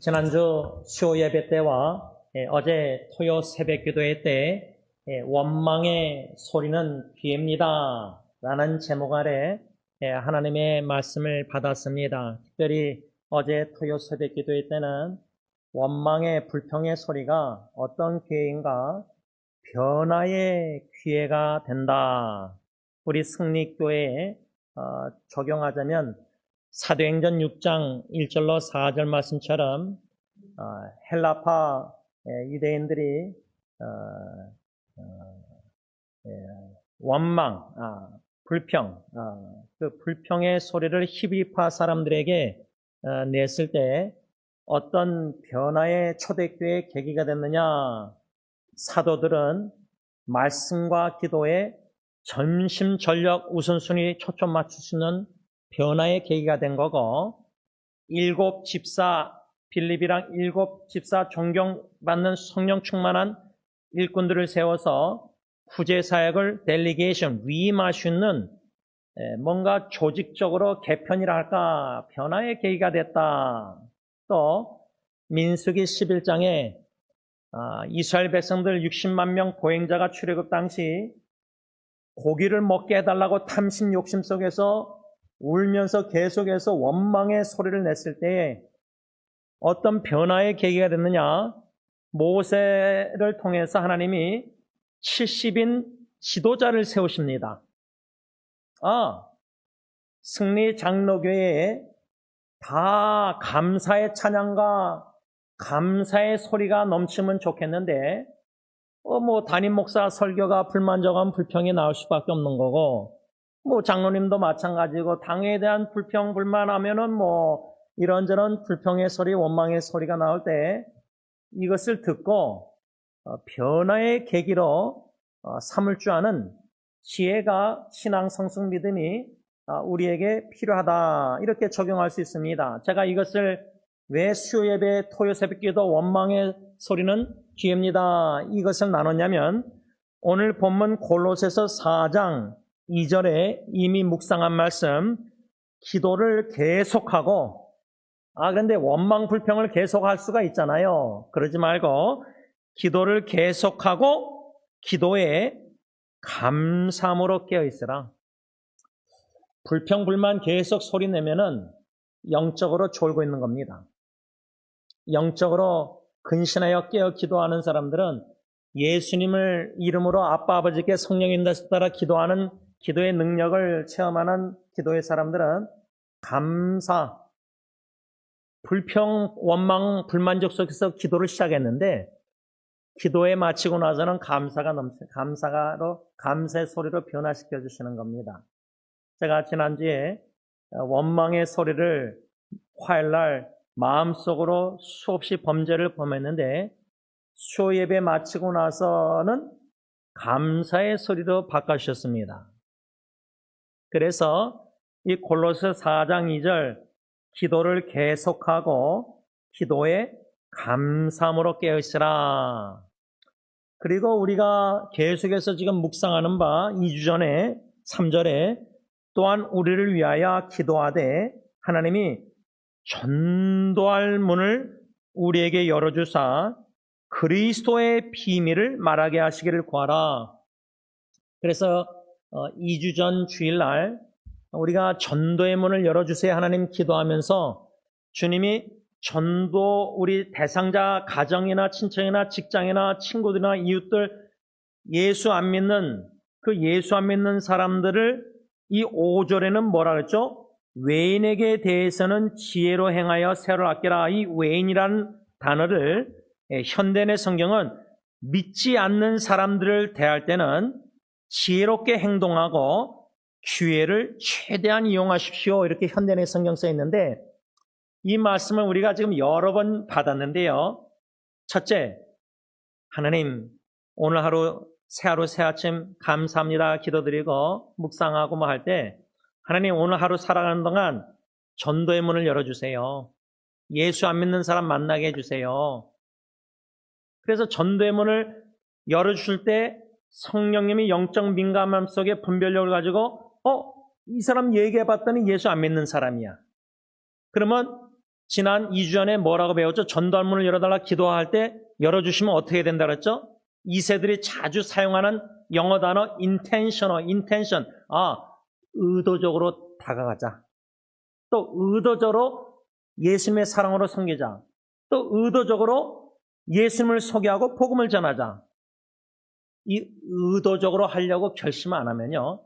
지난주 수요 예배 때와 어제 토요 새벽 기도회 때 원망의 소리는 귀입니다 라는 제목 아래 하나님의 말씀을 받았습니다. 특별히 어제 토요 새벽 기도회 때는 원망의 불평의 소리가 어떤 기회인가? 변화의 기회가 된다. 우리 승리교회에 적용하자면 사도행전 6장 1절로 4절 말씀처럼 헬라파 유대인들이 원망, 불평, 그 불평의 소리를 히브리파 사람들에게 냈을 때 어떤 변화의 초대교회의 계기가 됐느냐? 사도들은 말씀과 기도에 전심전력 우선순위 초점 맞추시는 변화의 계기가 된 거고, 일곱 집사 빌립이랑 일곱 집사 존경받는 성령 충만한 일꾼들을 세워서 구제사역을 델리게이션 위임할 수 있는 뭔가 조직적으로 개편이라 할까 변화의 계기가 됐다. 또 민수기 11장에 이스라엘 백성들 60만 명 보행자가 출애굽 당시 고기를 먹게 해달라고 탐심 욕심 속에서 울면서 계속해서 원망의 소리를 냈을 때에 어떤 변화의 계기가 됐느냐? 모세를 통해서 하나님이 70인 지도자를 세우십니다. 승리 장로교회에 다 감사의 찬양과 감사의 소리가 넘치면 좋겠는데 담임 목사 설교가 불만족하면 불평이 나올 수밖에 없는 거고, 장로님도 마찬가지고, 당에 대한 불평, 불만하면은 이런저런 불평의 소리, 원망의 소리가 나올 때 이것을 듣고 변화의 계기로 삼을 줄 아는 지혜가 신앙 성숙 믿음이 우리에게 필요하다. 이렇게 적용할 수 있습니다. 제가 이것을 왜 수요 예배, 토요 새벽 기도 원망의 소리는 기회입니다. 이것을 나눴냐면 오늘 본문 골로새서 4장 2절에 이미 묵상한 말씀, 기도를 계속하고, 그런데 원망 불평을 계속할 수가 있잖아요. 그러지 말고 기도를 계속하고 기도에 감사함으로 깨어있으라. 불평 불만 계속 소리 내면은 영적으로 졸고 있는 겁니다. 영적으로 근신하여 깨어 기도하는 사람들은 예수님을 이름으로 아빠 아버지께 성령의 인도에 따라 기도하는 기도의 능력을 체험하는 기도의 사람들은 감사, 불평, 원망, 불만족 속에서 기도를 시작했는데 기도에 마치고 나서는 감사의 소리로 변화시켜 주시는 겁니다. 제가 지난주에 원망의 소리를 화요일날 마음속으로 수없이 범죄를 범했는데 수요 예배 마치고 나서는 감사의 소리로 바꿔주셨습니다. 그래서 이 골로새 4장 2절 기도를 계속하고 기도에 감사함으로 깨어있으라. 그리고 우리가 계속해서 지금 묵상하는 바 2주 전에 3절에 또한 우리를 위하여 기도하되 하나님이 전도할 문을 우리에게 열어주사 그리스도의 비밀을 말하게 하시기를 구하라. 그래서 2주 전 주일날 우리가 전도의 문을 열어주세요 하나님 기도하면서 주님이 전도 우리 대상자 가정이나 친척이나 직장이나 친구들이나 이웃들 예수 안 믿는 사람들을 이 5절에는 뭐라 그랬죠? 외인에게 대해서는 지혜로 행하여 세를 아끼라. 이 외인이라는 단어를 현대의 성경은 믿지 않는 사람들을 대할 때는 지혜롭게 행동하고 기회를 최대한 이용하십시오. 이렇게 현대의 성경 써 있는데 이 말씀을 우리가 지금 여러 번 받았는데요. 첫째, 하나님 오늘 하루 새 아침 감사합니다 기도드리고 묵상하고 할 때 하나님 오늘 하루 살아가는 동안 전도의 문을 열어주세요. 예수 안 믿는 사람 만나게 해주세요. 그래서 전도의 문을 열어주실 때 성령님이 영적 민감함 속에 분별력을 가지고 이 사람 얘기해봤더니 예수 안 믿는 사람이야. 그러면 지난 2주 전에 뭐라고 배웠죠? 전도문을 열어달라 기도할 때 열어주시면 어떻게 된다 그랬죠? 2세들이 자주 사용하는 영어 단어 intention. 의도적으로 다가가자. 또 의도적으로 예수님의 사랑으로 섬기자. 또 의도적으로 예수님을 소개하고 복음을 전하자. 이 의도적으로 하려고 결심 안 하면요.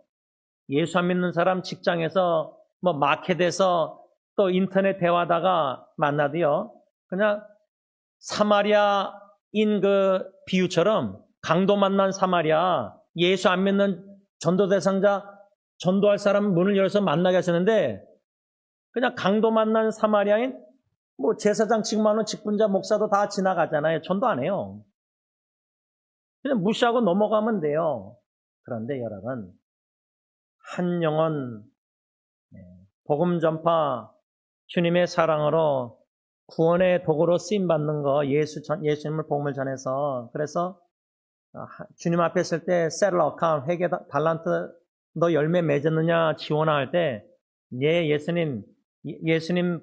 예수 안 믿는 사람 직장에서 마켓에서 또 인터넷 대화하다가 만나도요. 그냥 사마리아인 그 비유처럼 강도 만난 사마리아, 예수 안 믿는 전도 대상자, 전도할 사람 문을 열어서 만나게 하셨는데 그냥 강도 만난 사마리아인 제사장 직무하는 직분자 목사도 다 지나가잖아요. 전도 안 해요. 그냥 무시하고 넘어가면 돼요. 그런데 여러분, 한 영혼 복음 전파 주님의 사랑으로 구원의 도구로 쓰임받는 거, 예수님을 복음을 전해서, 그래서 주님 앞에 있을 때 셀러 어카운트, 회계 달란트 너 열매 맺었느냐 지원할 때 예수님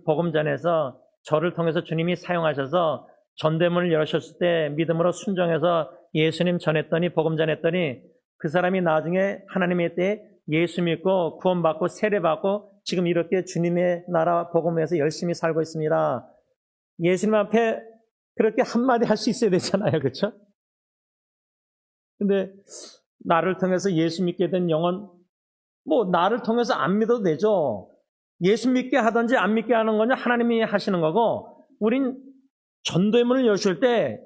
복음 전해서 저를 통해서 주님이 사용하셔서 전대문을 열으셨을 때 믿음으로 순종해서 예수님 전했더니 복음 전했더니 그 사람이 나중에 하나님의 때에 예수 믿고 구원받고 세례받고 지금 이렇게 주님의 나라 복음에서 열심히 살고 있습니다. 예수님 앞에 그렇게 한마디 할 수 있어야 되잖아요. 그렇죠? 근데 나를 통해서 예수 믿게 된 영혼 나를 통해서 안 믿어도 되죠. 예수 믿게 하든지 안 믿게 하는 거냐 하나님이 하시는 거고 우린 전도의 문을 여실 때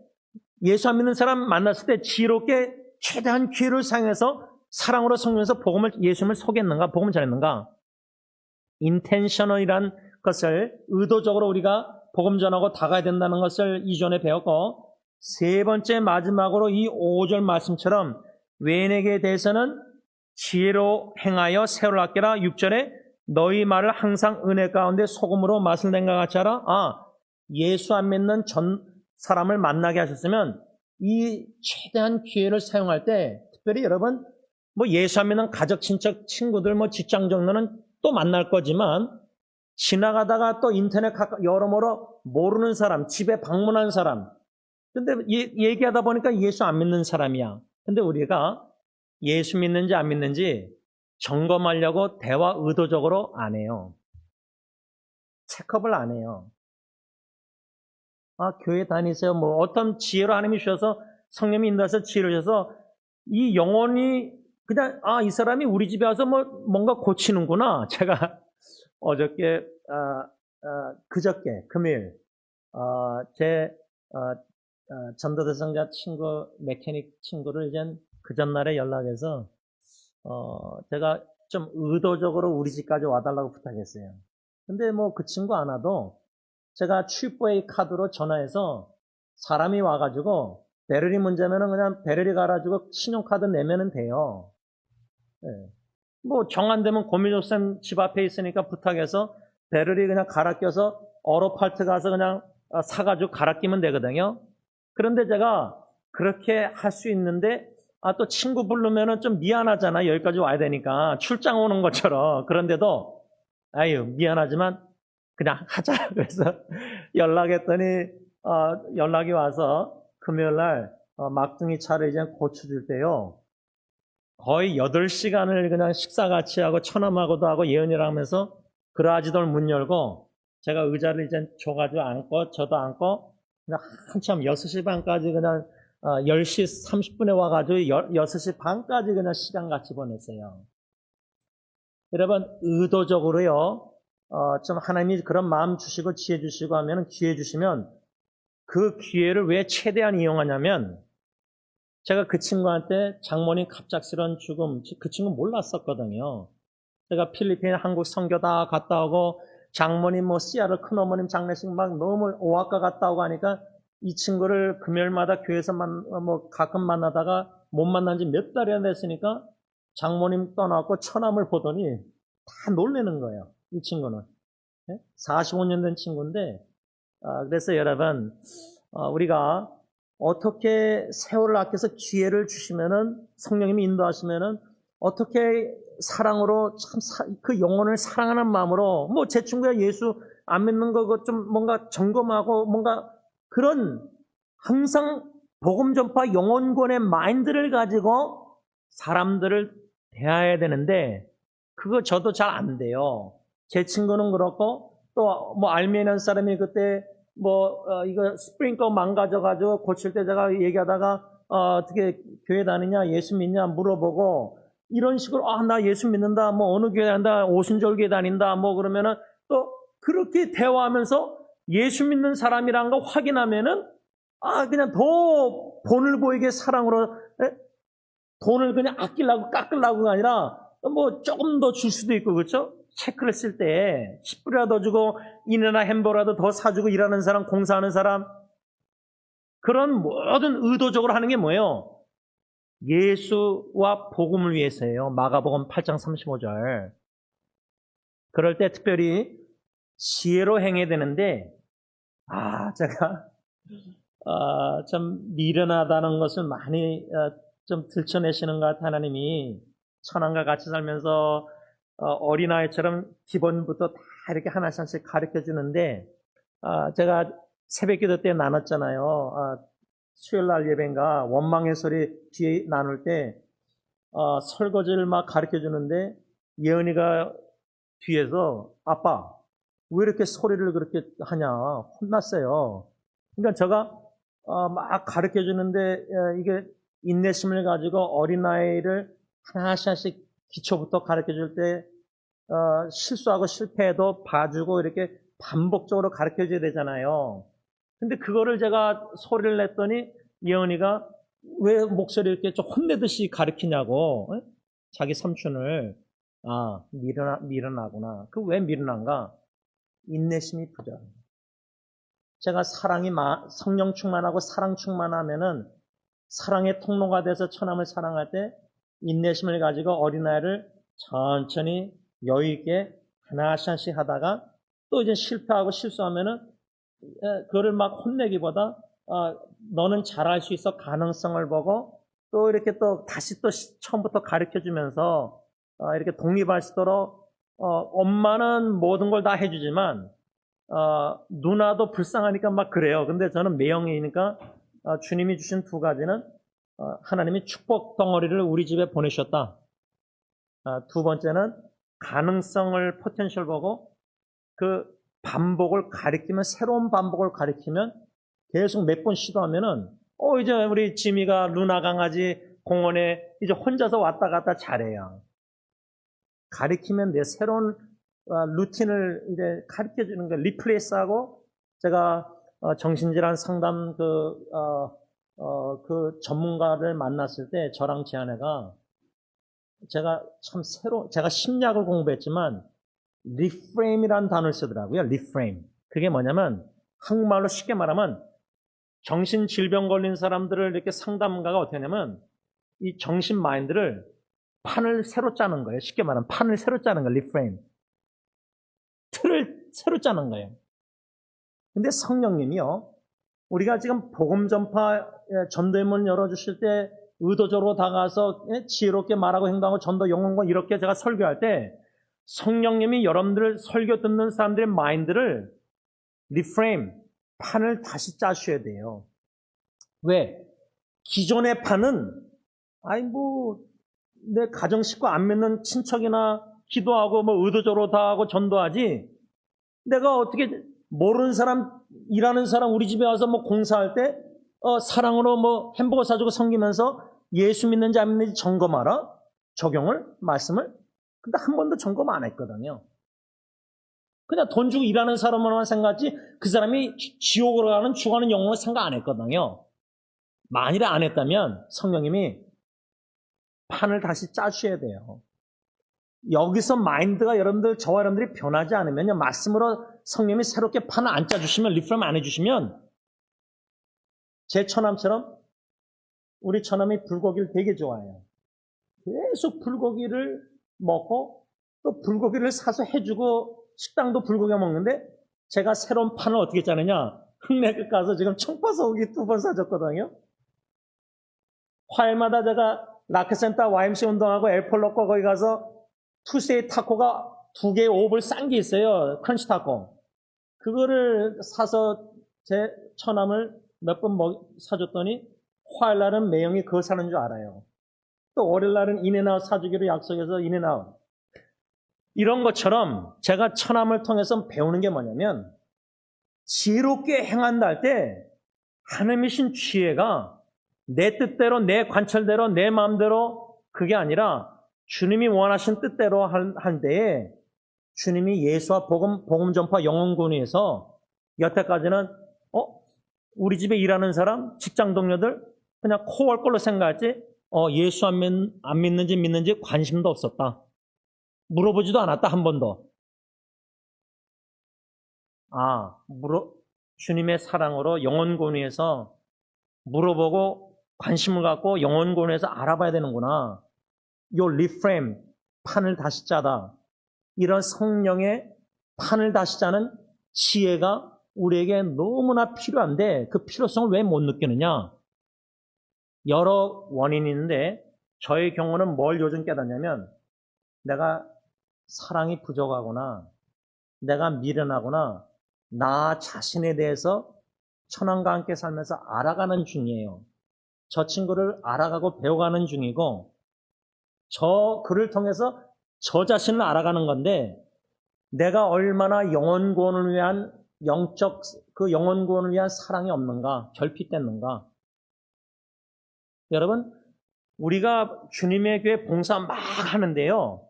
예수 안 믿는 사람 만났을 때 지혜롭게 최대한 기회를 사용해서 사랑으로 섬기면서 예수님을 소개했는가 복음을 전했는가 intentional이란 것을 의도적으로 우리가 복음 전하고 다가야 된다는 것을 이전에 배웠고 세 번째 마지막으로 이 5절 말씀처럼 외인에게 대해서는 지혜로 행하여 세월을 아끼라 6절에 너희 말을 항상 은혜 가운데 소금으로 맛을 낸 것 같이 하라. 예수 안 믿는 전 사람을 만나게 하셨으면 이 최대한 기회를 사용할 때 특별히 여러분 예수 안 믿는 가족, 친척, 친구들, 직장 정도는 또 만날 거지만 지나가다가 또 인터넷 여러모로 모르는 사람, 집에 방문한 사람 근데 얘기하다 보니까 예수 안 믿는 사람이야. 근데 우리가 예수 믿는지 안 믿는지 점검하려고 대화 의도적으로 안 해요. 체크업을 안 해요. 교회 다니세요. 어떤 지혜로 하나님이 주셔서 성령이 인도해서 지혜를 주셔서 이 영혼이 그냥 이 사람이 우리 집에 와서 뭔가 고치는구나. 제가 어저께 그저께 금요일 제 전도 대상자 친구 메케닉 친구를 이제 그 전날에 연락해서 제가 좀 의도적으로 우리 집까지 와달라고 부탁했어요. 근데 그 친구 안 와도 제가 취부의 카드로 전화해서 사람이 와가지고 배럴이 문제면은 그냥 배럴이 갈아주고 신용카드 내면은 돼요. 네. 정 안 되면 고미족쌤 집 앞에 있으니까 부탁해서 배럴이 그냥 갈아 껴서 어로팔트 가서 그냥 사가지고 갈아 끼면 되거든요. 그런데 제가 그렇게 할 수 있는데 또 친구 부르면은 좀 미안하잖아. 여기까지 와야 되니까 출장 오는 것처럼. 그런데도 미안하지만 그냥 하자. 그래서 연락했더니 연락이 와서 금요일날 막둥이 차를 이제 고쳐줄 때요. 거의 8시간을 그냥 식사 같이 하고 처남하고도 하고 예언이라 하면서 그라지돌 문 열고 제가 의자를 이제 줘가지고 앉고 저도 앉고 그냥 한참 6시 반까지 그냥 10시 30분에 와가지고 6시 반까지 그냥 시간 같이 보냈어요. 여러분 의도적으로요. 좀 하나님이 그런 마음 주시고 지혜 주시고 하면 기회 주시면 그 기회를 왜 최대한 이용하냐면 제가 그 친구한테 장모님 갑작스러운 죽음 그 친구 몰랐었거든요. 제가 필리핀 한국 선교 다 갔다 오고 장모님 씨아르 큰어머님 장례식 막 너무 오아카 갔다 오고 하니까 이 친구를 금요일마다 교회에서 가끔 만나다가 못 만난 지 몇 달이나 됐으니까 장모님 떠나고 처남을 보더니 다 놀라는 거예요. 이 친구는. 45년 된 친구인데 그래서 여러분 우리가 어떻게 세월을 아껴서 기회를 주시면은 성령님이 인도하시면은 어떻게 사랑으로 참 그 영혼을 사랑하는 마음으로 제 친구야 예수 안 믿는 거 좀 뭔가 점검하고 뭔가 그런 항상 복음 전파 영혼권의 마인드를 가지고 사람들을 대해야 되는데 그거 저도 잘 안 돼요. 제 친구는 그렇고 또 뭐 알미니안 사람이 그때 이거 스프링클러 망가져가지고 고칠 때 제가 얘기하다가 어떻게 교회 다니냐 예수 믿냐 물어보고 이런 식으로 나 예수 믿는다 뭐 어느 교회 다닌다 오순절교회 다닌다 뭐 그러면은 또 그렇게 대화하면서 예수 믿는 사람이란 거 확인하면은 그냥 더 돈을 보이게 사랑으로 돈을 그냥 아끼려고 깎으려고가 아니라 뭐 조금 더 줄 수도 있고 그렇죠? 체크를 쓸 때 10불이라도 더 주고 인이나 햄버거라도 더 사주고 일하는 사람 공사하는 사람 그런 모든 의도적으로 하는 게 뭐예요? 예수와 복음을 위해서예요. 마가복음 8장 35절. 그럴 때 특별히 지혜로 행해야 되는데 제가 참 미련하다는 것을 많이 좀 들춰내시는 것 같아 하나님이 천황과 같이 살면서 어린아이처럼 기본부터 다 이렇게 하나씩 가르쳐 주는데 제가 새벽기도 때 나눴잖아요. 수요일날 예배인가 원망의 소리 뒤에 나눌 때 설거지를 막 가르쳐 주는데 예은이가 뒤에서 아빠 왜 이렇게 소리를 그렇게 하냐 혼났어요. 그러니까 제가 막 가르쳐 주는데 이게 인내심을 가지고 어린아이를 하나씩 기초부터 가르쳐 줄 때 실수하고 실패해도 봐주고 이렇게 반복적으로 가르쳐 줘야 되잖아요. 근데 그거를 제가 소리를 냈더니 예언이가 왜 목소리 이렇게 좀 혼내듯이 가르치냐고 자기 삼촌을 미련하구나. 그 왜 미련한가? 인내심이 부족해. 제가 성령 충만하고 사랑 충만하면은 사랑의 통로가 돼서 천함을 사랑할 때 인내심을 가지고 어린아이를 천천히 여유있게 하나씩 하다가 또 이제 실패하고 실수하면은 그거를 막 혼내기보다 너는 잘할 수 있어 가능성을 보고 또 이렇게 또 다시 또 처음부터 가르쳐 주면서 이렇게 독립할 수 있도록 엄마는 모든 걸 다 해주지만 누나도 불쌍하니까 막 그래요. 근데 저는 매형이니까 주님이 주신 두 가지는 하나님이 축복 덩어리를 우리 집에 보내셨다. 두 번째는 가능성을 포텐셜 보고 그 반복을 가리키면 새로운 반복을 가리키면 계속 몇 번 시도하면은 이제 우리 지미가 루나 강아지 공원에 이제 혼자서 왔다 갔다 잘해요. 가리키면 내 새로운 루틴을 이제 가르쳐 주는 거 리플레이스하고 제가 정신질환 상담 그 전문가를 만났을 때 저랑 제 아내가 제가 제가 심리학을 공부했지만 리프레임이라는 단어를 쓰더라고요. 리프레임. 그게 뭐냐면 한국말로 쉽게 말하면 정신질병 걸린 사람들을 이렇게 상담가가 어떻게 하냐면 이 정신 마인드를 판을 새로 짜는 거예요. 쉽게 말하면 판을 새로 짜는 거예요. 리프레임. 틀을 새로 짜는 거예요. 근데 성령님이요. 우리가 지금 복음 전파 전도의 문 열어주실 때 의도적으로 다가와서 지혜롭게 말하고 행동하고 전도 영혼권 이렇게 제가 설교할 때 성령님이 여러분들 설교 듣는 사람들의 마인드를 리프레임, 판을 다시 짜셔야 돼요. 왜? 기존의 판은 내 가정 식구 안 믿는 친척이나 기도하고 의도적으로 다 하고 전도하지 내가 어떻게 모르는 사람 일하는 사람 우리 집에 와서 공사할 때 사랑으로 햄버거 사주고 섬기면서 예수 믿는지 안 믿는지 점검하라 적용을 말씀을 근데 한 번도 점검 안 했거든요. 그냥 돈 주고 일하는 사람으로만 생각하지 그 사람이 지옥으로 가는 죽어가는 영혼을 생각 안 했거든요. 만일에 안 했다면 성령님이 판을 다시 짜주셔야 돼요. 여기서 마인드가 저와 여러분들이 변하지 않으면요. 말씀으로 성령님이 새롭게 판을 안 짜주시면 리프레임 안 해주시면 제 처남처럼 우리 처남이 불고기를 되게 좋아해요. 계속 불고기를 먹고 또 불고기를 사서 해주고 식당도 불고기 먹는데 제가 새로운 판을 어떻게 짜느냐 흑내끝 가서 지금 청파소고기 2번 사줬거든요. 화요일마다 제가 라크센터 YMC 운동하고 엘폴로코 거기 가서 투세이 타코가 2개의 5불 싼 게 있어요. 크런치 타코. 그거를 사서 제 처남을 몇 번 사줬더니 화요일 날은 매형이 그거 사는 줄 알아요. 또 월요일 날은 인앤아웃 사주기로 약속해서 인앤아웃. 이런 것처럼 제가 처남을 통해서 배우는 게 뭐냐면 지혜롭게 행한다 할 때 하나님의 신 지혜가 내 뜻대로 내 관철대로 내 마음대로 그게 아니라 주님이 원하신 뜻대로 할 때에 주님이 예수와 복음 전파 영혼군에서 여태까지는 우리 집에 일하는 사람 직장 동료들 그냥 코월 걸로 생각했지 예수 안 믿는지 믿는지 관심도 없었다. 물어보지도 않았다 한 번도. 주님의 사랑으로 영혼권위에서 물어보고 관심을 갖고 영혼권위에서 알아봐야 되는구나. 요 리프레임, 판을 다시 짜다. 이런 성령의 판을 다시 짜는 지혜가 우리에게 너무나 필요한데 그 필요성을 왜 못 느끼느냐? 여러 원인이 있는데 저의 경우는 뭘 요즘 깨닫냐면 내가 사랑이 부족하거나 내가 미련하거나 나 자신에 대해서 천황과 함께 살면서 알아가는 중이에요. 저 친구를 알아가고 배워가는 중이고 그를 통해서 저 자신을 알아가는 건데 내가 얼마나 영혼 구원을 위한 영혼 구원을 위한 사랑이 없는가, 결핍됐는가. 여러분, 우리가 주님의 교회 봉사 막 하는데요.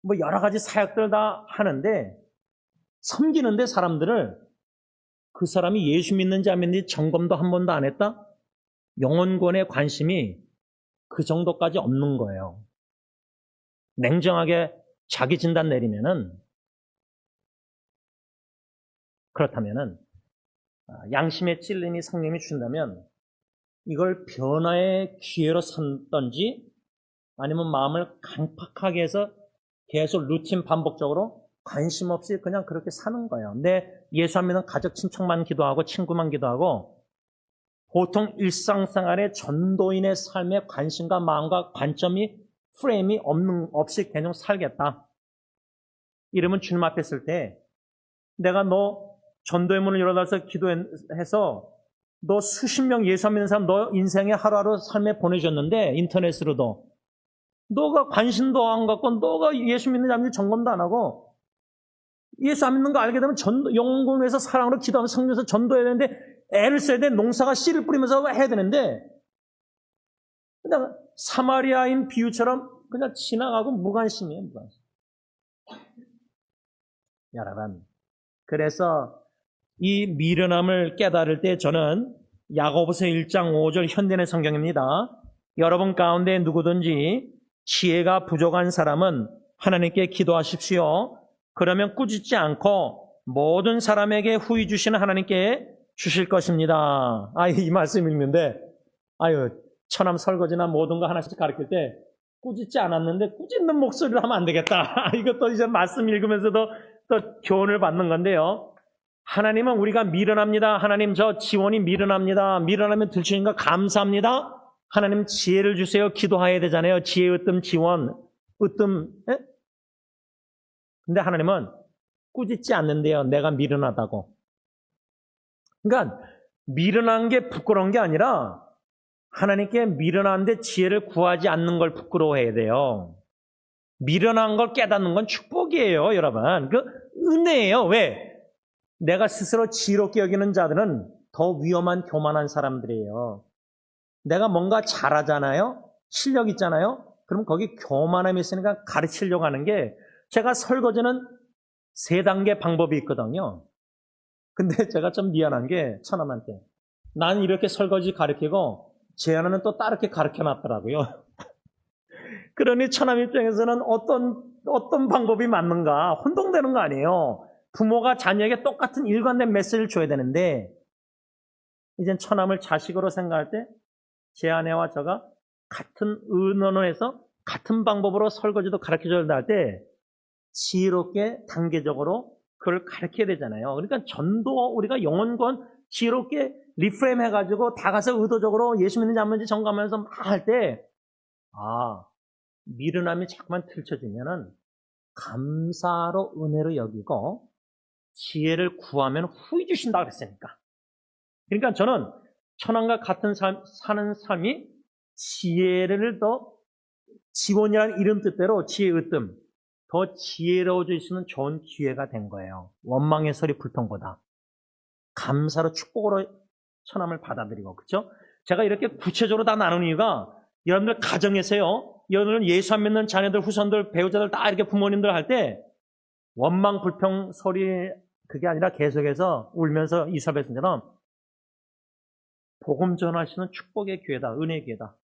뭐 여러 가지 사역들 다 하는데 섬기는데 사람들을 그 사람이 예수 믿는지 안 믿는지 점검도 한 번도 안 했다? 영혼권에 관심이 그 정도까지 없는 거예요. 냉정하게 자기 진단 내리면은 그렇다면은 양심의 찔림이 성령이 준다면 이걸 변화의 기회로 삼던지 아니면 마음을 강팍하게 해서 계속 루틴 반복적으로 관심 없이 그냥 그렇게 사는 거예요. 근데 예수 안 믿는 가족 친척만 기도하고 친구만 기도하고 보통 일상생활의 전도인의 삶에 관심과 마음과 관점이 프레임이 없이 그냥 살겠다. 이러면 주님 앞에 있을 때 내가 너 전도의 문을 열어놔서 기도해서 너 수십 명 예수 안 믿는 사람 너 인생에 하루하루 삶에 보내줬는데 인터넷으로도 너가 관심도 안 갖고 너가 예수 믿는지 안 믿는지 점검도 안 하고 예수 안 믿는 거 알게 되면 영혼에서 사랑으로 기도하면서 성령에서 전도해야 되는데 애를 써야 돼. 농사가 씨를 뿌리면서 해야 되는데 그냥 사마리아인 비유처럼 그냥 지나가고 무관심이에요. 무관심. 여러분, 그래서 이 미련함을 깨달을 때 저는 야고보서 1장 5절 현대의 성경입니다. 여러분 가운데 누구든지 지혜가 부족한 사람은 하나님께 기도하십시오. 그러면 꾸짖지 않고 모든 사람에게 후히 주시는 하나님께 주실 것입니다. 이 말씀 읽는데 처남 설거지나 모든 거 하나씩 가르칠 때 꾸짖지 않았는데 꾸짖는 목소리로 하면 안 되겠다. 이것도 이제 말씀 읽으면서도 또 교훈을 받는 건데요. 하나님은 우리가 미련합니다. 하나님 저 지원이 미련합니다. 미련하면 들추니까 감사합니다. 하나님 지혜를 주세요. 기도해야 되잖아요. 지혜, 으뜸, 지원, 으뜸. 근데 하나님은 꾸짖지 않는데요. 내가 미련하다고. 그러니까 미련한 게 부끄러운 게 아니라 하나님께 미련한데 지혜를 구하지 않는 걸 부끄러워해야 돼요. 미련한 걸 깨닫는 건 축복이에요, 여러분. 그 은혜예요. 왜? 내가 스스로 지혜롭게 여기는 자들은 더 위험한 교만한 사람들이에요. 내가 뭔가 잘하잖아요. 실력 있잖아요. 그럼 거기 교만함이 있으니까 가르치려고 하는 게 제가 설거지는 3단계 방법이 있거든요. 근데 제가 좀 미안한 게 처남한테 난 이렇게 설거지 가르치고 제 하나는 또 다르게 가르쳐놨더라고요. 그러니 처남 입장에서는 어떤 방법이 맞는가 혼동되는 거 아니에요. 부모가 자녀에게 똑같은 일관된 메시지를 줘야 되는데 이젠 처남을 자식으로 생각할 때 제 아내와 저가 같은 의논에서 같은 방법으로 설거지도 가르쳐줘야 할 때 지혜롭게 단계적으로 그걸 가르쳐야 되잖아요. 그러니까 전도 우리가 영혼권 지혜롭게 리프레임 해가지고 다 가서 의도적으로 예수 믿는지 안 믿는지 점검하면서 막 할 때 미련함이 자꾸만 들춰지면은 감사로 은혜로 여기고 지혜를 구하면 후히 주신다 그랬으니까. 그러니까 저는 천황과 같은 사는 삶이 지혜를 더, 지원이라는 이름 뜻대로 지혜의 으뜸, 더 지혜로워질 수 있는 좋은 기회가 된 거예요. 원망의 소리 불통보다 감사로 축복으로 천함을 받아들이고, 그렇죠? 제가 이렇게 구체적으로 다 나눈 이유가 여러분들 가정에서요, 여러분들 예수 안 믿는 자녀들, 후손들, 배우자들 다 이렇게 부모님들 할 때 원망 불평 소리 그게 아니라 계속해서 울면서 이사벨 선처럼 복음 전하시는 축복의 기회다, 은혜의 기회다.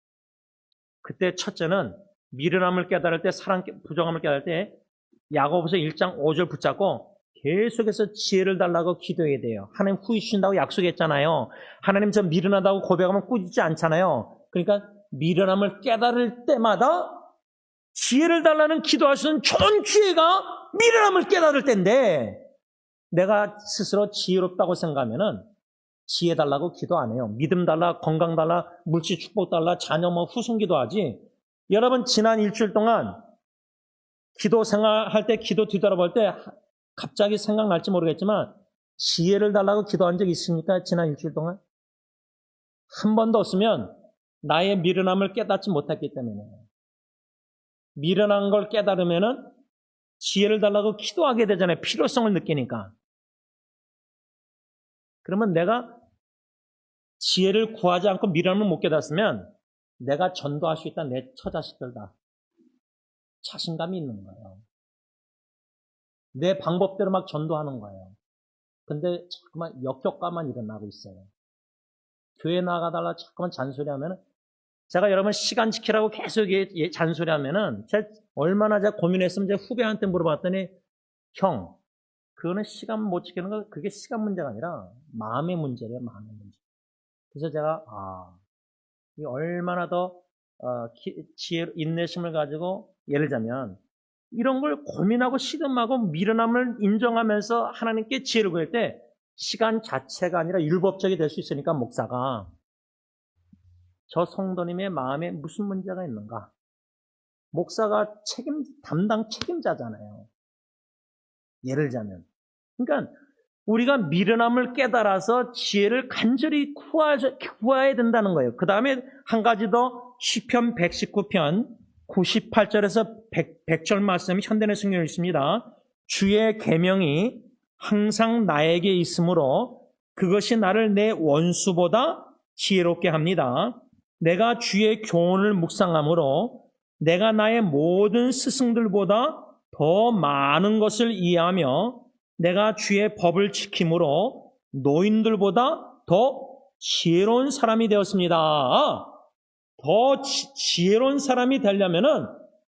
그때 첫째는 미련함을 깨달을 때, 사랑 부정함을 깨달을 때 야고보서 1장 5절 붙잡고 계속해서 지혜를 달라고 기도해야 돼요. 하나님 후히 주신다고 약속했잖아요. 하나님 저 미련하다고 고백하면 꾸짖지 않잖아요. 그러니까 미련함을 깨달을 때마다 지혜를 달라는 기도할 수 있는 좋은 기회가 미련함을 깨달을 때인데, 내가 스스로 지혜롭다고 생각하면은 지혜 달라고 기도 안 해요. 믿음 달라, 건강 달라, 물질 축복 달라, 자녀 후손 기도하지. 여러분 지난 일주일 동안 기도 생활할 때, 기도 뒤돌아볼 때 갑자기 생각날지 모르겠지만 지혜를 달라고 기도한 적 있습니까? 지난 일주일 동안? 한 번도 없으면 나의 미련함을 깨닫지 못했기 때문에. 미련한 걸 깨달으면은 지혜를 달라고 기도하게 되잖아요. 필요성을 느끼니까. 그러면 내가 지혜를 구하지 않고 미련함을 못 깨닫으면 내가 전도할 수 있다, 내 처자식들 다. 자신감이 있는 거예요. 내 방법대로 막 전도하는 거예요. 근데 자꾸만 역효과만 일어나고 있어요. 교회 나가달라 자꾸만 잔소리하면, 제가 여러분 시간 지키라고 계속 잔소리하면은 제가 얼마나 제가 고민했으면 제 후배한테 물어봤더니, 형, 그거는 시간 못 지키는 거, 그게 시간 문제가 아니라 마음의 문제래요, 마음의 문제. 그래서 제가 이 얼마나 더 지혜, 인내심을 가지고, 예를 들자면 이런 걸 고민하고 시름하고 미련함을 인정하면서 하나님께 지혜를 구할 때 시간 자체가 아니라 율법적이 될 수 있으니까, 목사가 저 성도님의 마음에 무슨 문제가 있는가? 목사가 담당 책임자잖아요. 예를 들자면. 그러니까 우리가 미련함을 깨달아서 지혜를 간절히 구해야 된다는 거예요. 그 다음에 한 가지 더, 시편 119편 98절에서 100절 말씀이 현대의 성경에 있습니다. 주의 계명이 항상 나에게 있으므로 그것이 나를 내 원수보다 지혜롭게 합니다. 내가 주의 교훈을 묵상함으로 내가 나의 모든 스승들보다 더 많은 것을 이해하며 내가 주의 법을 지킴으로 노인들보다 더 지혜로운 사람이 되었습니다. 더 지혜로운 사람이 되려면은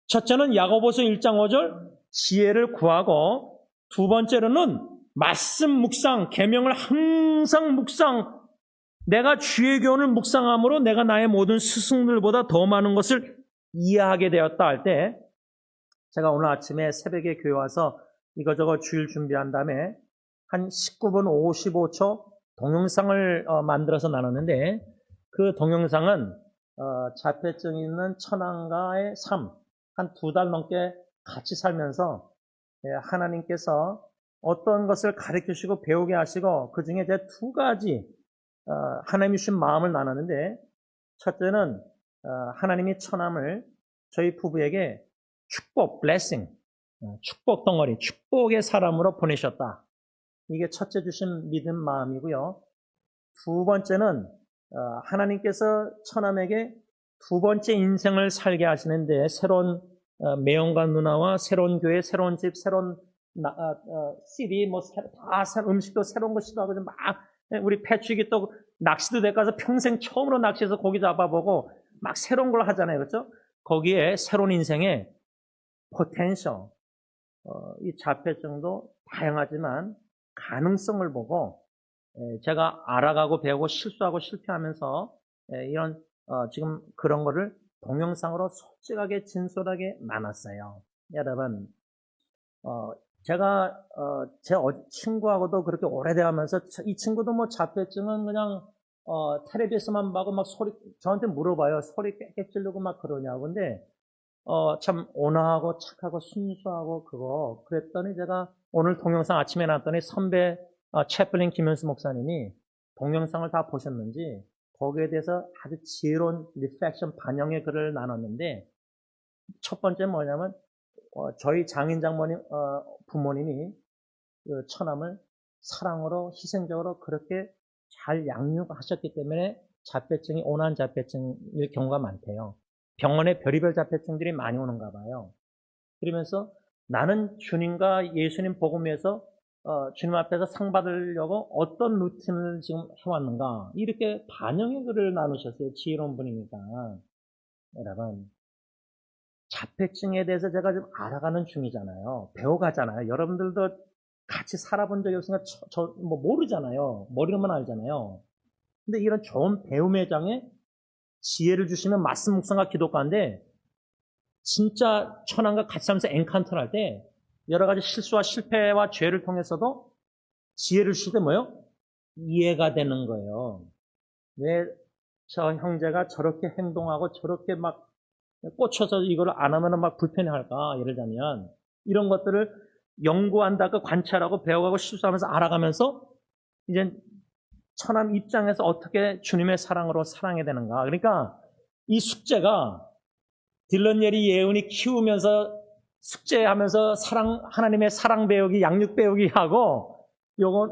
첫째는 야고보서 1장 5절 지혜를 구하고, 두 번째로는 말씀 묵상, 계명을 항상 묵상, 내가 주의 교훈을 묵상함으로 내가 나의 모든 스승들보다 더 많은 것을 이해하게 되었다 할 때, 제가 오늘 아침에 새벽에 교회 와서 이거저거 주일 준비한 다음에 한 19분 55초 동영상을 만들어서 나눴는데, 그 동영상은 자폐증 있는 천황가의 삶, 한 2달 넘게 같이 살면서 하나님께서 어떤 것을 가르치시고 배우게 하시고, 그 중에 제 2가지 하나님이 주신 마음을 나눴는데, 첫째는 하나님이 천함을 저희 부부에게 축복, blessing, 축복 덩어리, 축복의 사람으로 보내셨다. 이게 첫째 주신 믿음 마음이고요. 두 번째는 하나님께서 천함에게 2번째 인생을 살게 하시는데, 새로운 매형과 누나와 새로운 교회, 새로운 집, 새로운 CD, 다 음식도 새로운 거 시도하고, 막 우리 패축이 또 낚시도 돼 가서 평생 처음으로 낚시해서 고기 잡아보고 막 새로운 걸 하잖아요, 그렇죠? 거기에 새로운 인생의 포텐셜, 이 자폐증도 다양하지만 가능성을 보고 제가 알아가고 배우고 실수하고 실패하면서 이런 지금 그런 거를 동영상으로 솔직하게 진솔하게 나눴어요. 여러분, 제가 제 친구하고도 그렇게 오래돼가면서, 이 친구도 뭐 자폐증은 그냥 텔레비에서만 봐고 막 저한테 물어봐요. 소리 꽥꽥 지르고 막 그러냐고. 근데 참 온화하고 착하고 순수하고 그랬더니 제가 오늘 동영상 아침에 나왔더니 선배 채플린 김현수 목사님이 동영상을 다 보셨는지 거기에 대해서 아주 지혜로운 리플렉션 반영의 글을 나눴는데 첫 번째 뭐냐면 저희 장인 장모님 부모님이 그 처남을 사랑으로 희생적으로 그렇게 잘 양육하셨기 때문에 자폐증이 온화한 자폐증일 경우가 많대요. 병원에 별의별 자폐증들이 많이 오는가 봐요. 그러면서 나는 주님과 예수님 복음에서 주님 앞에서 상 받으려고 어떤 루틴을 지금 해왔는가 이렇게 반영의 글을 나누셨어요. 지혜로운 분이니까. 여러분 자폐증에 대해서 제가 좀 알아가는 중이잖아요. 배워가잖아요. 여러분들도 같이 살아본 적이 없으니까 뭐 모르잖아요. 머리로만 알잖아요. 근데 이런 좋은 배움의 장에 지혜를 주시면 말씀 묵상과 기도 가운데 진짜 천안과 같이 살면서 엔카운터를 할 때 여러 가지 실수와 실패와 죄를 통해서도 지혜를 주실 때 뭐예요? 이해가 되는 거예요. 왜 저 형제가 저렇게 행동하고 저렇게 막 꽂혀서 이걸 안 하면 막 불편해할까? 예를 들면 이런 것들을 연구한다고 관찰하고 배워가고 실수하면서 알아가면서 이제 천안 입장에서 어떻게 주님의 사랑으로 사랑해야 되는가. 그러니까 이 숙제가 딜런 예리 예은이 키우면서 숙제하면서 하나님의 사랑 배우기, 양육 배우기 하고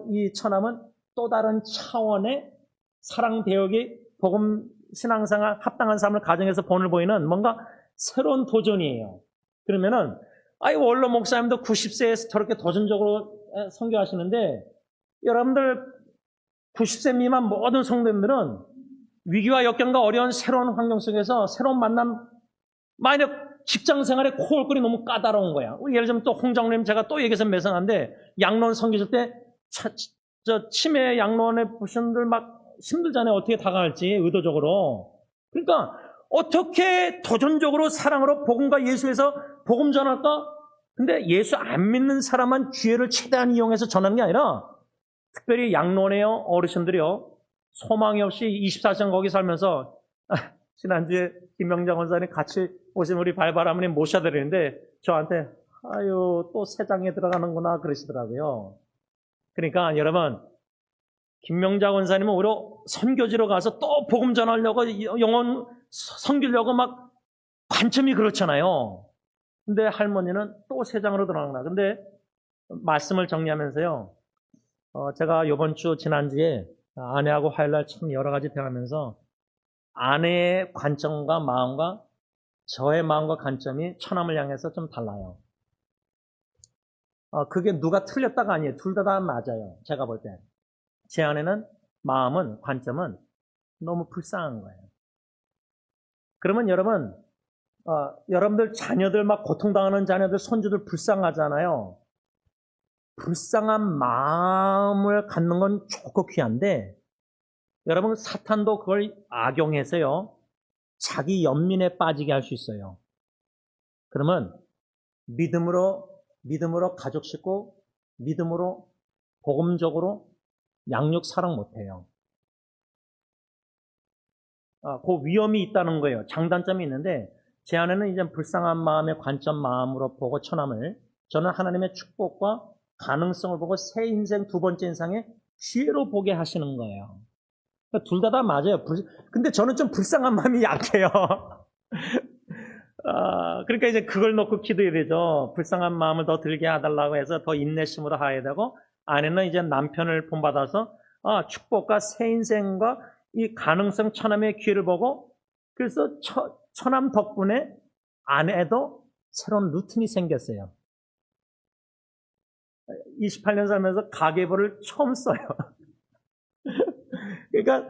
이 천암은 또 다른 차원의 사랑 배우기, 복음 신앙생활 합당한 삶을 가정에서 본을 보이는 뭔가 새로운 도전이에요. 그러면은 원로 목사님도 90세에서 저렇게 도전적으로 선교하시는데 여러분들 90세 미만 모든 성도님들은 위기와 역경과 어려운 새로운 환경 속에서 새로운 만남 만약 직장 생활에 코올거리 너무 까다로운 거야. 예를 들면 또 홍장님 제가 또 얘기해서 매성한데 양로원 섬기실 때 치매 양로원에 보신 분들 막 힘들잖아요. 어떻게 다가갈지 의도적으로. 그러니까 어떻게 도전적으로 사랑으로 복음과 예수에서 복음 전할까? 근데 예수 안 믿는 사람만 기회를 최대한 이용해서 전하는 게 아니라 특별히 양로원의 어르신들이요. 소망이 없이 24시간 거기 살면서 지난주에 김명장 원사님 같이 오신 우리 발바라머님 모셔드리는데 저한테 또 새 장에 들어가는구나 그러시더라고요. 그러니까 여러분 김명장 원사님은 오히려 선교지로 가서 또 복음 전하려고 영혼 섬기려고 막 관점이 그렇잖아요. 근데 할머니는 또 새 장으로 들어가나. 근데 말씀을 정리하면서요. 제가 이번 주 지난주에 아내하고 화요일날 참 여러 가지 대화하면서 아내의 관점과 마음과 저의 마음과 관점이 천암을 향해서 좀 달라요. 그게 누가 틀렸다가 아니에요. 둘 다 맞아요. 제가 볼 때. 제 아내는 마음은, 관점은 너무 불쌍한 거예요. 그러면 여러분, 여러분들 자녀들 막 고통당하는 자녀들, 손주들 불쌍하잖아요. 불쌍한 마음을 갖는 건 좋고 귀한데 여러분 사탄도 그걸 악용해서요. 자기 연민에 빠지게 할 수 있어요. 그러면 믿음으로 가족 식구, 믿음으로 복음적으로 양육 사랑 못해요. 그 위험이 있다는 거예요. 장단점이 있는데 제 안에는 이제 불쌍한 마음의 관점 마음으로 보고 천함을 저는 하나님의 축복과 가능성을 보고 새 인생 두 번째 인생에 기회로 보게 하시는 거예요. 둘 다 맞아요. 근데 저는 좀 불쌍한 마음이 약해요. 그러니까 이제 그걸 놓고 기도해야 되죠. 불쌍한 마음을 더 들게 해달라고 해서 더 인내심으로 해야 되고, 아내는 이제 남편을 본받아서, 축복과 새 인생과 이 가능성 천함의 기회를 보고, 그래서 천함 덕분에 아내도 새로운 루틴이 생겼어요. 28년 살면서 가계부를 처음 써요. 그러니까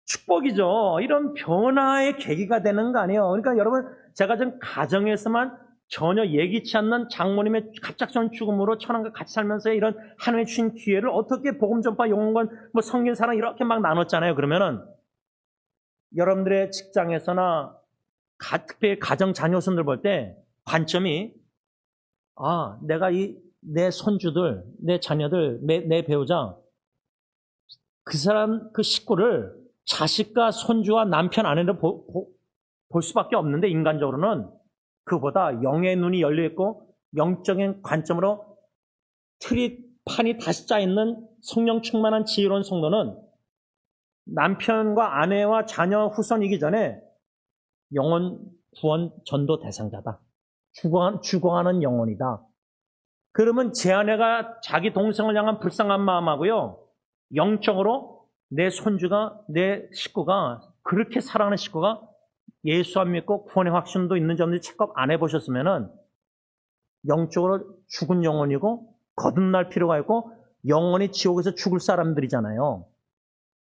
축복이죠. 이런 변화의 계기가 되는 거 아니에요. 그러니까 여러분, 제가 지금 가정에서만 전혀 예기치 않는 장모님의 갑작스러운 죽음으로 천안과 같이 살면서 이런 하나님의 주신 기회를 어떻게 복음 전파, 영혼관, 뭐 성경 사랑 이렇게 막 나눴잖아요. 그러면은 여러분들의 직장에서나 특별히 가정 자녀손들 볼 때 관점이 내가 내 손주들, 내 자녀들, 내 배우자 그 사람, 그 식구를 자식과 손주와 남편, 아내로 볼 수밖에 없는데, 인간적으로는 그보다 영의 눈이 열려있고 영적인 관점으로 판이 다시 짜 있는 성령 충만한 지혜로운 성도는 남편과 아내와 자녀 후손이기 전에 영혼 구원 전도 대상자다. 죽어가는 영혼이다. 그러면 제 아내가 자기 동생을 향한 불쌍한 마음하고요, 영적으로 내 손주가, 내 식구가, 그렇게 사랑하는 식구가 예수 안 믿고 구원의 확신도 있는지 없는지 체크업 안 해보셨으면은 영적으로 죽은 영혼이고 거듭날 필요가 있고 영원히 지옥에서 죽을 사람들이잖아요.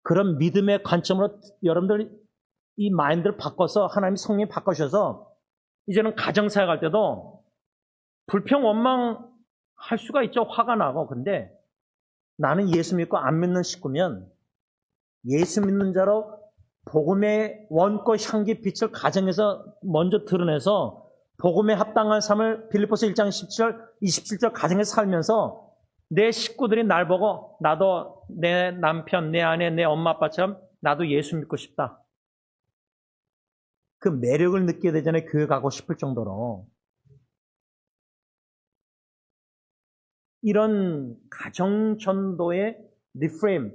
그런 믿음의 관점으로 여러분들 이 마인드를 바꿔서 하나님 성령이 바꿔주셔서 이제는 가정사역할 때도 불평 원망할 수가 있죠. 화가 나고. 근데 나는 예수 믿고 안 믿는 식구면 예수 믿는 자로 복음의 원꽃 향기 빛을 가정에서 먼저 드러내서 복음에 합당한 삶을 빌립보서 1장 27절 가정에서 살면서 내 식구들이 날 보고 나도 내 남편, 내 아내, 내 엄마 아빠처럼 나도 예수 믿고 싶다. 그 매력을 느끼게 되잖아요. 교회 가고 싶을 정도로. 이런 가정 전도의 리프레임,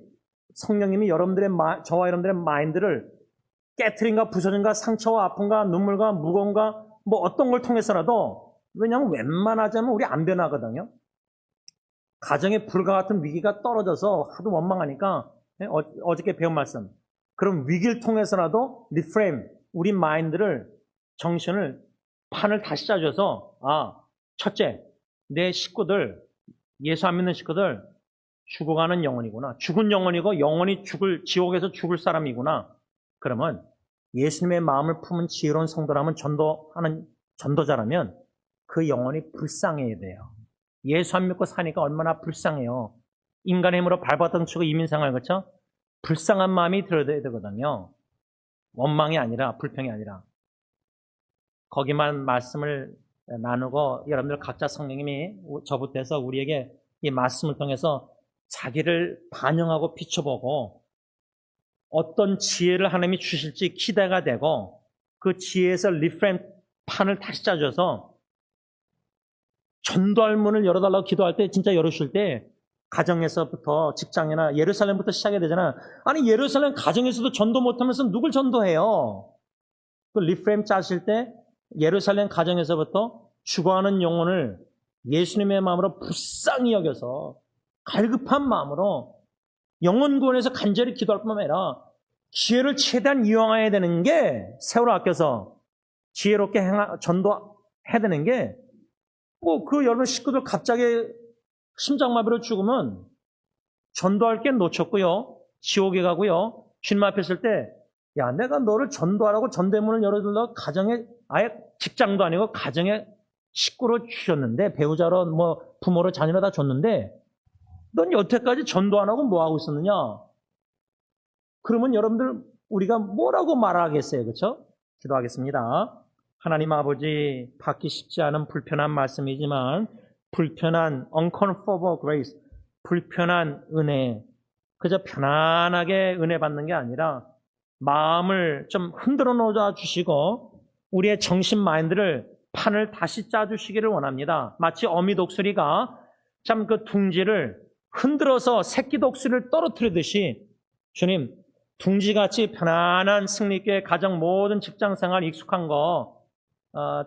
성령님이 저와 여러분들의 마인드를 깨트림과 부서짐과 상처와 아픔과 눈물과 무거움과 뭐 어떤 걸 통해서라도, 왜냐하면 웬만하자면 우리 안 변하거든요. 가정에 불과 같은 위기가 떨어져서 하도 원망하니까 어저께 배운 말씀, 그럼 위기를 통해서라도 리프레임, 우리 마인드를, 정신을, 판을 다시 짜줘서 첫째, 내 식구들, 예수 안 믿는 식구들 죽어가는 영혼이구나. 죽은 영혼이고 영혼이 지옥에서 죽을 사람이구나. 그러면 예수님의 마음을 품은 지혜로운 성도라면, 전도하는 전도자라면 그 영혼이 불쌍해야 돼요. 예수 안 믿고 사니까 얼마나 불쌍해요. 인간의 힘으로 밟았던 치고 이민생활, 그렇죠? 불쌍한 마음이 들어야 되거든요. 원망이 아니라, 불평이 아니라. 거기만 말씀을 나누고 여러분들 각자 성령님이 저부터해서 우리에게 이 말씀을 통해서 자기를 반영하고 비춰보고 어떤 지혜를 하나님이 주실지 기대가 되고 그 지혜에서 리프레임 판을 다시 짜줘서 전도할 문을 열어달라고 기도할 때 진짜 열으실 때 가정에서부터 직장이나 예루살렘부터 시작해야 되잖아. 아니 예루살렘 가정에서도 전도 못하면서 누굴 전도해요? 그 리프레임 짜실 때 예루살렘 가정에서부터 죽어가는 영혼을 예수님의 마음으로 불쌍히 여겨서 갈급한 마음으로 영혼 구원에서 간절히 기도할 뿐만 아니라 기회를 최대한 이용해야 되는 게, 세월을 아껴서 지혜롭게 전도해야 되는 게, 그 여러분 식구들 갑자기 심장마비로 죽으면 전도할 게 놓쳤고요. 지옥에 가고요. 주님 앞에 있을 때, 야, 내가 너를 전도하라고 전대문을 열어달라고 가정에, 아예 직장도 아니고 가정에 식구로 주셨는데, 배우자로 부모로 자녀로 다 줬는데, 넌 여태까지 전도 안 하고 뭐 하고 있었느냐? 그러면 여러분들 우리가 뭐라고 말하겠어요? 그렇죠? 기도하겠습니다. 하나님 아버지, 받기 쉽지 않은 불편한 말씀이지만 불편한 uncomfortable grace, 불편한 은혜, 그저 편안하게 은혜 받는 게 아니라 마음을 좀 흔들어 놓아 주시고 우리의 정신 마인드를 판을 다시 짜주시기를 원합니다. 마치 어미 독수리가 참 그 둥지를 흔들어서 새끼 독수리를 떨어뜨리듯이, 주님, 둥지같이 편안한 승리있게 가정 모든 직장생활 익숙한 거,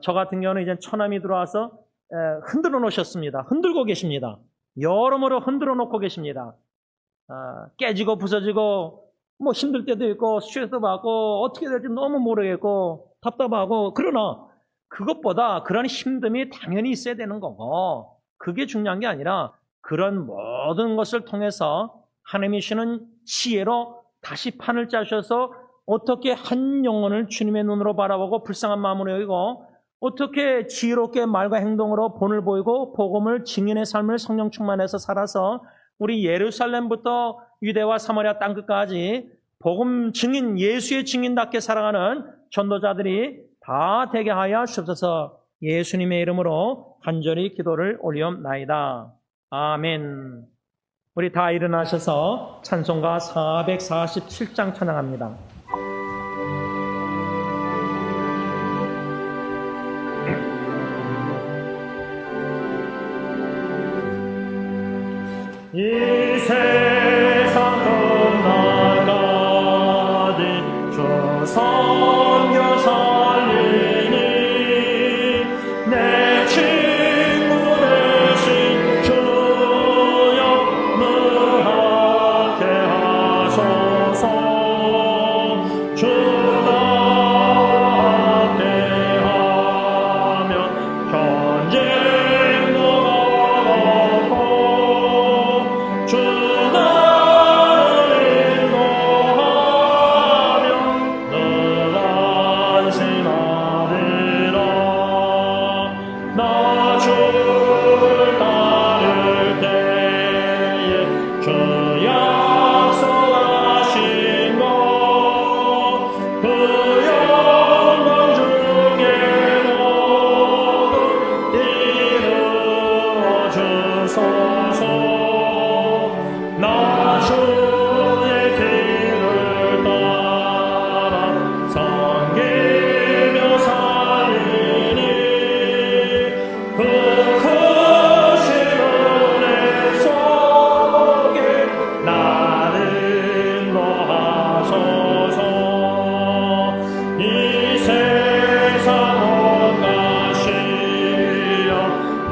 저 같은 경우는 이제 처남이 들어와서 흔들어 놓으셨습니다. 흔들고 계십니다. 여러모로 흔들어 놓고 계십니다. 깨지고 부서지고 힘들 때도 있고 스트레스 받고 어떻게 될지 너무 모르겠고 답답하고, 그러나 그것보다 그런 힘듦이 당연히 있어야 되는 거고, 그게 중요한 게 아니라 그런 모든 것을 통해서 하나님이 주시는 지혜로 다시 판을 짜셔서 어떻게 한 영혼을 주님의 눈으로 바라보고 불쌍한 마음으로 여기고, 어떻게 지혜롭게 말과 행동으로 본을 보이고 복음을 증인의 삶을 성령 충만해서 살아서 우리 예루살렘부터 유대와 사마리아 땅끝까지 복음 증인, 예수의 증인답게 살아가는 전도자들이 다 되게 하여 주옵소서. 예수님의 이름으로 간절히 기도를 올리옵나이다. 아멘. 우리 다 일어나셔서 찬송가 447장 찬양합니다. 이 세상은 나가리 주 섬겨 살리니 내 친구 되신 주여 능하게 하소서. 주 나와 함께하면 전쟁도 없고 주 나를 인도하면 늘 안심하리라. 나 주를 따를 때에 주 약속하신 것 그 영광 중에 모두 이루어 주소서. 나 주의 길을 따라 섬기며 살리니 그 크신 은혜 속에 나를 인도하소서. 이 세상 온 가시여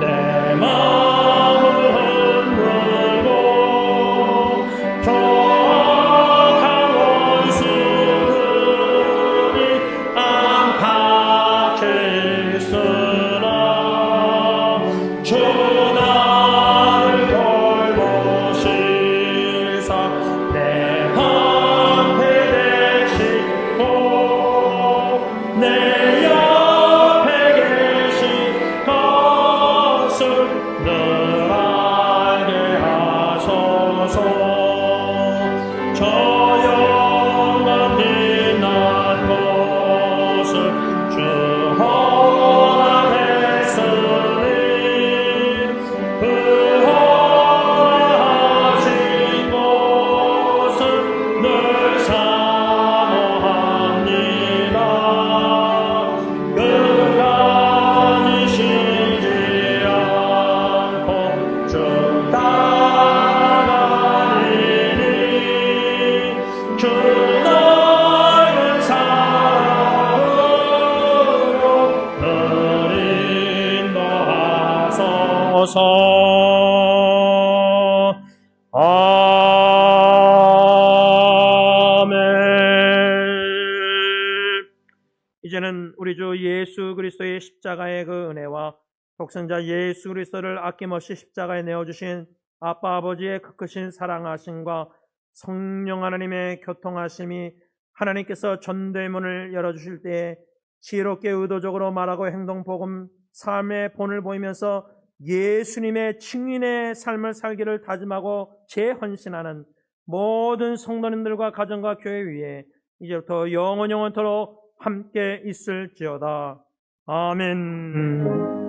내 마음을 흔들고 정확한 원수들이 안팎에 있으나 주 나를 돌보시사 내 방패 되시고 내 옆에 계신 것을 늘 알게 하소서. 저 영광 빛난 곳을 주 허락했으니 그 허락하신 곳을 늘 사모합니다. 끝까지 쉬지 않고 쭉 따라가리니 주 넓은 사랑으로 늘 인도하소서. 아멘. 이제는 우리 주 예수 그리스도의 십자가의 그 은혜와 독생자 예수 그리스도를 아낌없이 십자가에 내어주신 아빠 아버지의 그 크신 사랑하심과 성령 하나님의 교통하심이 하나님께서 전도의 문을 열어주실 때에 지혜롭게 의도적으로 말하고 행동 복음 삶의 본을 보이면서 예수님의 증인의 삶을 살기를 다짐하고 재헌신하는 모든 성도님들과 가정과 교회 위에 이제부터 영원토록 함께 있을지어다. 아멘.